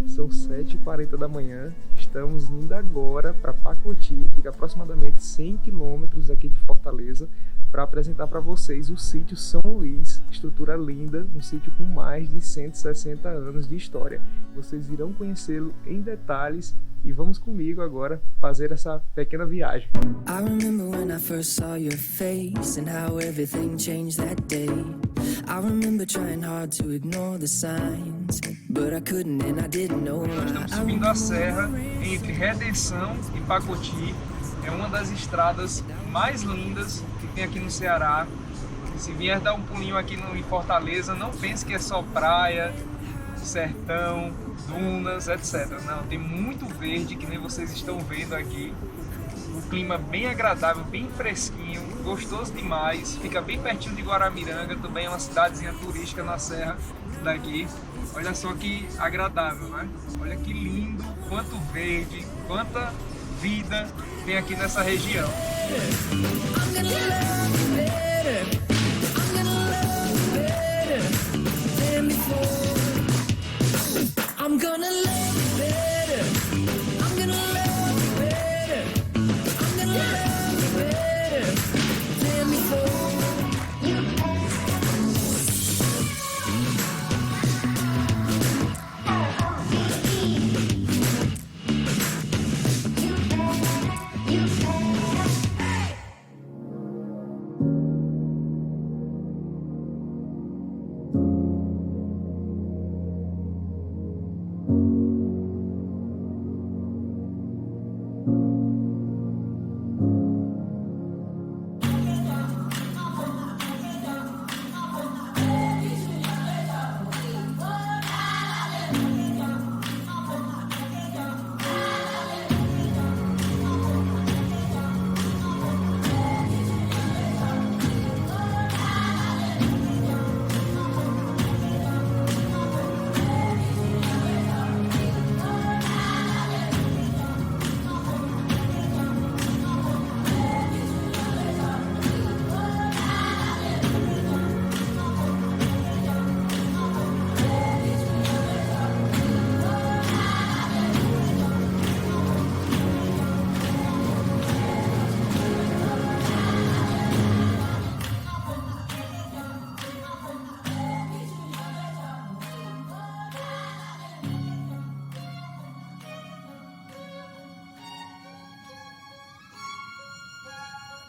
São 7h40 da manhã, estamos indo agora para Pacoti, fica aproximadamente 100 quilômetros aqui de Fortaleza, para apresentar para vocês o sítio São Luís, estrutura linda, um sítio com mais de 160 anos de história. Vocês irão conhecê-lo em detalhes e vamos comigo agora fazer essa pequena viagem. I remember when I first saw your face and how everything changed that day. I remember trying hard to ignore the signs, but I couldn't and I didn't know why. Estamos subindo a serra entre Redenção e Pacoti. É uma das estradas mais lindas que tem aqui no Ceará. Se vier dar um pulinho aqui em Fortaleza, não pense que é só praia, sertão, dunas, etc. Não, tem muito verde, que nem vocês estão vendo aqui. O clima bem agradável, bem fresquinho, gostoso demais. Fica bem pertinho de Guaramiranga, também é uma cidadezinha turística na serra daqui. Olha só que agradável, né? Olha que lindo, quanto verde, quanta vida tem aqui nessa região. I'm gonna love you better. I'm gonna love you better. I'm gonna love you better than before.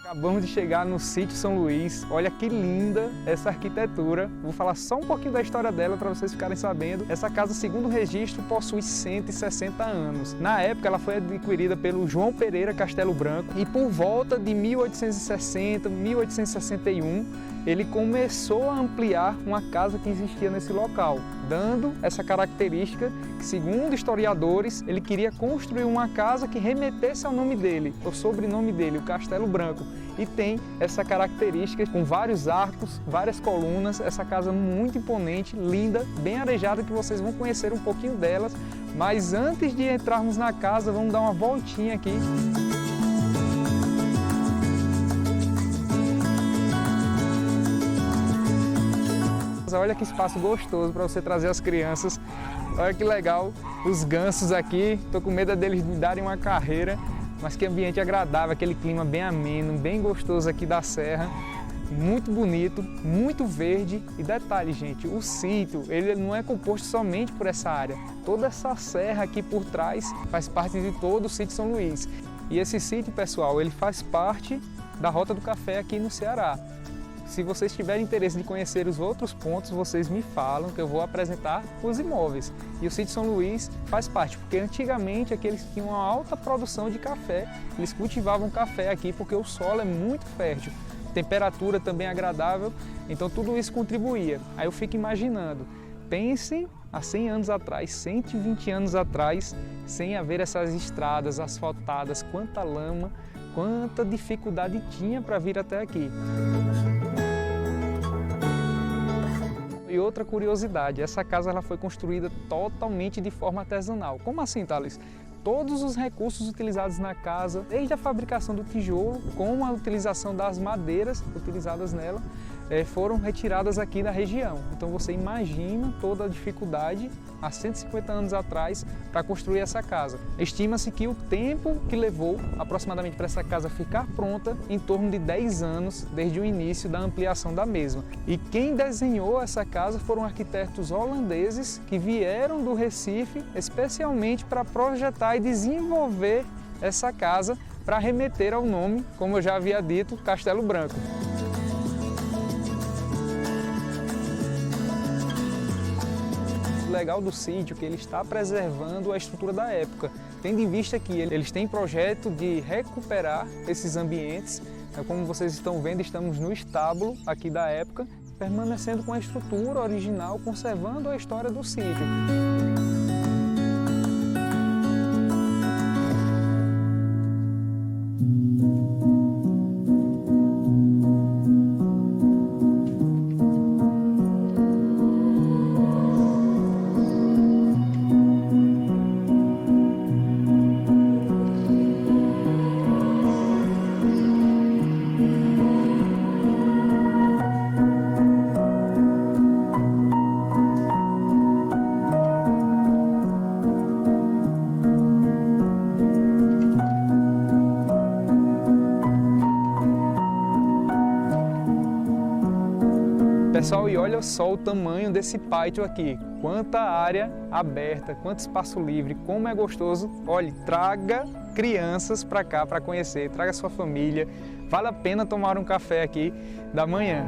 Acabamos de chegar no sítio São Luís. Olha que linda essa arquitetura. Vou falar só um pouquinho da história dela para vocês ficarem sabendo. Essa casa, segundo o registro, possui 160 anos. Na época, ela foi adquirida pelo João Pereira Castelo Branco e por volta de 1860, 1861, ele começou a ampliar uma casa que existia nesse local, dando essa característica que, segundo historiadores, ele queria construir uma casa que remetesse ao nome dele, ao sobrenome dele, o Castelo Branco. E tem essa característica com vários arcos, várias colunas, essa casa muito imponente, linda, bem arejada, que vocês vão conhecer um pouquinho delas. Mas antes de entrarmos na casa, vamos dar uma voltinha aqui. Olha que espaço gostoso para você trazer as crianças. Olha que legal, os gansos aqui, tô com medo deles me darem uma carreira, mas que ambiente agradável, aquele clima bem ameno, bem gostoso aqui da serra, muito bonito, muito verde. E detalhe, gente, o sítio, ele não é composto somente por essa área, toda essa serra aqui por trás faz parte de todo o sítio São Luís. E esse sítio, pessoal, ele faz parte da Rota do Café aqui no Ceará. Se vocês tiverem interesse de conhecer os outros pontos, vocês me falam que eu vou apresentar os imóveis. E o sítio São Luís faz parte, porque antigamente aqui eles tinham uma alta produção de café, eles cultivavam café aqui porque o solo é muito fértil, temperatura também agradável, então tudo isso contribuía. Aí eu fico imaginando, Pensem há 100 anos atrás, 120 anos atrás, sem haver essas estradas asfaltadas, quanta lama, quanta dificuldade tinha para vir até aqui. E outra curiosidade, essa casa ela foi construída totalmente de forma artesanal. Como assim, Thales? Todos os recursos utilizados na casa, desde a fabricação do tijolo, como a utilização das madeiras utilizadas nela, foram retiradas aqui da região. Então você imagina toda a dificuldade há 150 anos atrás para construir essa casa. Estima-se que o tempo que levou aproximadamente para essa casa ficar pronta, em torno de 10 anos desde o início da ampliação da mesma. E quem desenhou essa casa foram arquitetos holandeses que vieram do Recife especialmente para projetar e desenvolver essa casa para remeter ao nome, como eu já havia dito, Castelo Branco. O legal do sítio é que ele está preservando a estrutura da época, tendo em vista que eles têm projeto de recuperar esses ambientes. Como vocês estão vendo, estamos no estábulo aqui da época, permanecendo com a estrutura original, conservando a história do sítio. Pessoal, e olha só o tamanho desse pátio aqui, quanta área aberta, quanto espaço livre, como é gostoso. Olhe, traga crianças para cá para conhecer, traga sua família, vale a pena tomar um café aqui da manhã.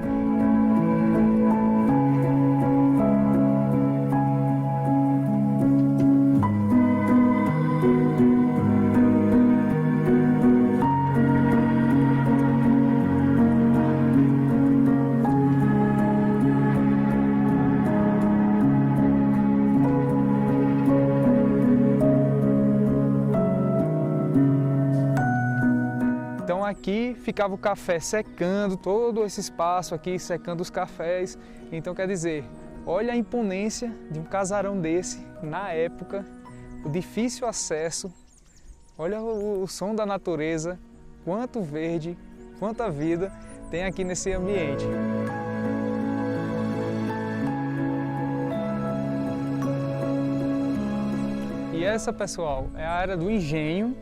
Então aqui ficava o café secando, todo esse espaço aqui secando os cafés. Então quer dizer, olha a imponência de um casarão desse na época, o difícil acesso, olha o som da natureza, quanto verde, quanta vida tem aqui nesse ambiente. E essa, pessoal, é a área do engenho.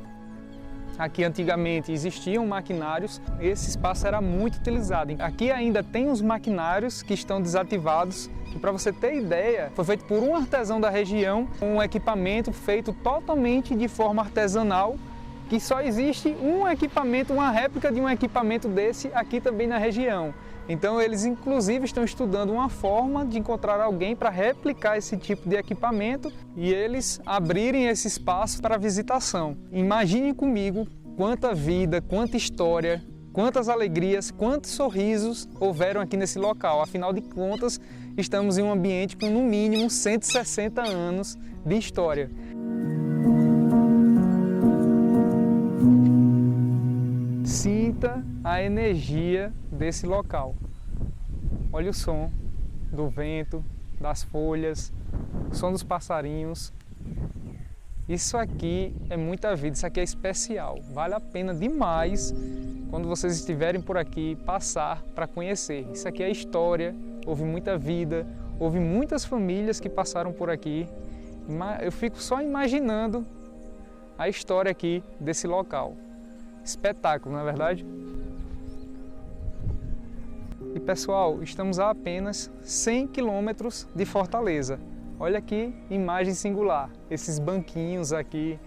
Aqui antigamente existiam maquinários, esse espaço era muito utilizado. Aqui ainda tem os maquinários que estão desativados. E para você ter ideia, foi feito por um artesão da região, um equipamento feito totalmente de forma artesanal, que só existe um equipamento, uma réplica de um equipamento desse aqui também na região. Então eles inclusive estão estudando uma forma de encontrar alguém para replicar esse tipo de equipamento e eles abrirem esse espaço para visitação. Imaginem comigo quanta vida, quanta história, quantas alegrias, quantos sorrisos houveram aqui nesse local. Afinal de contas, estamos em um ambiente com no mínimo 160 anos de história. Sinta a energia desse local. Olha o som do vento, das folhas, o som dos passarinhos. Isso aqui é muita vida, isso aqui é especial. Vale a pena demais quando vocês estiverem por aqui passar para conhecer. Isso aqui é história, houve muita vida, houve muitas famílias que passaram por aqui. Eu fico só imaginando a história aqui desse local. Espetáculo, não é verdade? E pessoal, estamos a apenas 100 quilômetros de Fortaleza. Olha que imagem singular, esses banquinhos aqui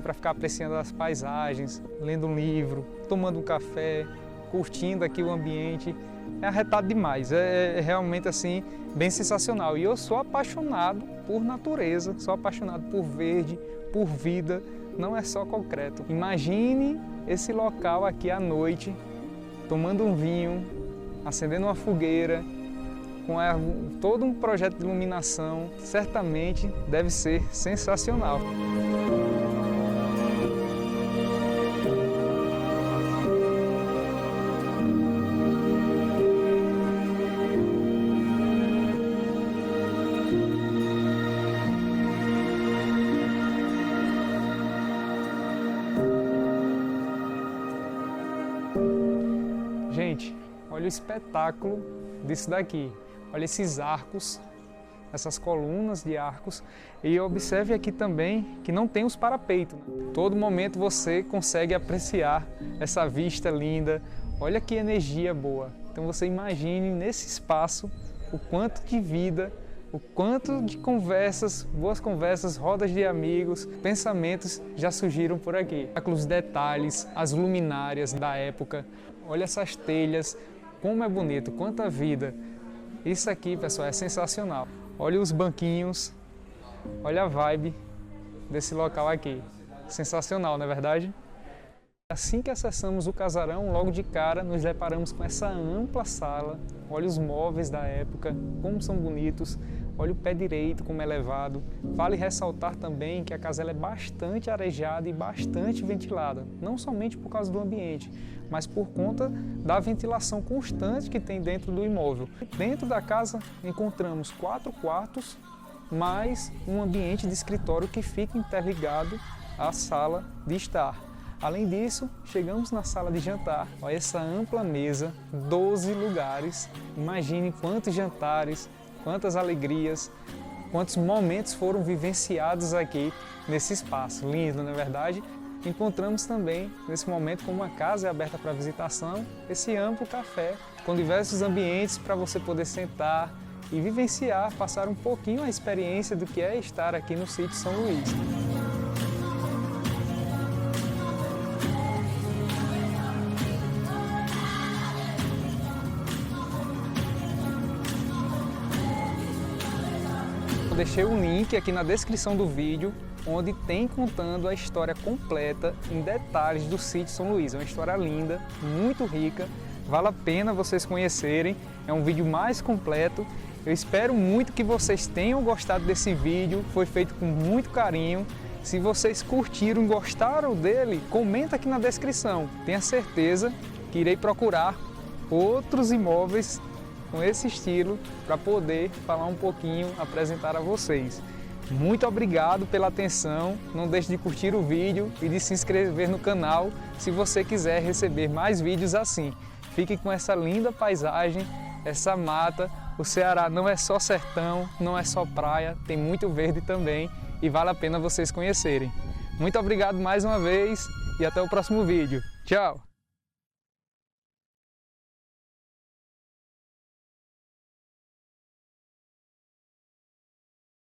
para ficar apreciando as paisagens, lendo um livro, tomando um café, curtindo aqui o ambiente. É arretado demais, é realmente assim, bem sensacional. E eu sou apaixonado por natureza, sou apaixonado por verde, por vida. Não é só concreto. Imagine esse local aqui à noite, tomando um vinho, acendendo uma fogueira, com todo um projeto de iluminação, certamente deve ser sensacional. Gente, olha o espetáculo disso daqui. Olha esses arcos, essas colunas de arcos. E observe aqui também que não tem os parapeitos. Todo momento você consegue apreciar essa vista linda. Olha que energia boa. Então você imagine nesse espaço o quanto de vida, o quanto de conversas, boas conversas, rodas de amigos, pensamentos já surgiram por aqui. Os detalhes, as luminárias da época. Olha essas telhas, como é bonito, quanta vida. Isso aqui, pessoal, é sensacional. Olha os banquinhos, olha a vibe desse local aqui. Sensacional, não é verdade? Assim que acessamos o casarão, logo de cara nos deparamos com essa ampla sala. Olha os móveis da época, como são bonitos. Olha o pé direito, como é elevado. Vale ressaltar também que a casa é bastante arejada e bastante ventilada. Não somente por causa do ambiente, mas por conta da ventilação constante que tem dentro do imóvel. Dentro da casa encontramos 4 quartos, mais um ambiente de escritório que fica interligado à sala de estar. Além disso, chegamos na sala de jantar. Olha essa ampla mesa, 12 lugares. Imagine quantos jantares, quantas alegrias, quantos momentos foram vivenciados aqui nesse espaço. Lindo, não é verdade? Encontramos também, nesse momento, como a casa é aberta para visitação, esse amplo café, com diversos ambientes para você poder sentar e vivenciar, passar um pouquinho a experiência do que é estar aqui no sítio São Luís. Eu deixei um link aqui na descrição do vídeo, onde tem contando a história completa em detalhes do sítio São Luís. É uma história linda, muito rica, vale a pena vocês conhecerem, é um vídeo mais completo. Eu espero muito que vocês tenham gostado desse vídeo, foi feito com muito carinho. Se vocês curtiram, gostaram dele, comenta aqui na descrição. Tenha certeza que irei procurar outros imóveis com esse estilo para poder falar um pouquinho, apresentar a vocês. Muito obrigado pela atenção, não deixe de curtir o vídeo e de se inscrever no canal se você quiser receber mais vídeos assim. Fique com essa linda paisagem, essa mata. O Ceará não é só sertão, não é só praia, tem muito verde também e vale a pena vocês conhecerem. Muito obrigado mais uma vez e até o próximo vídeo. Tchau!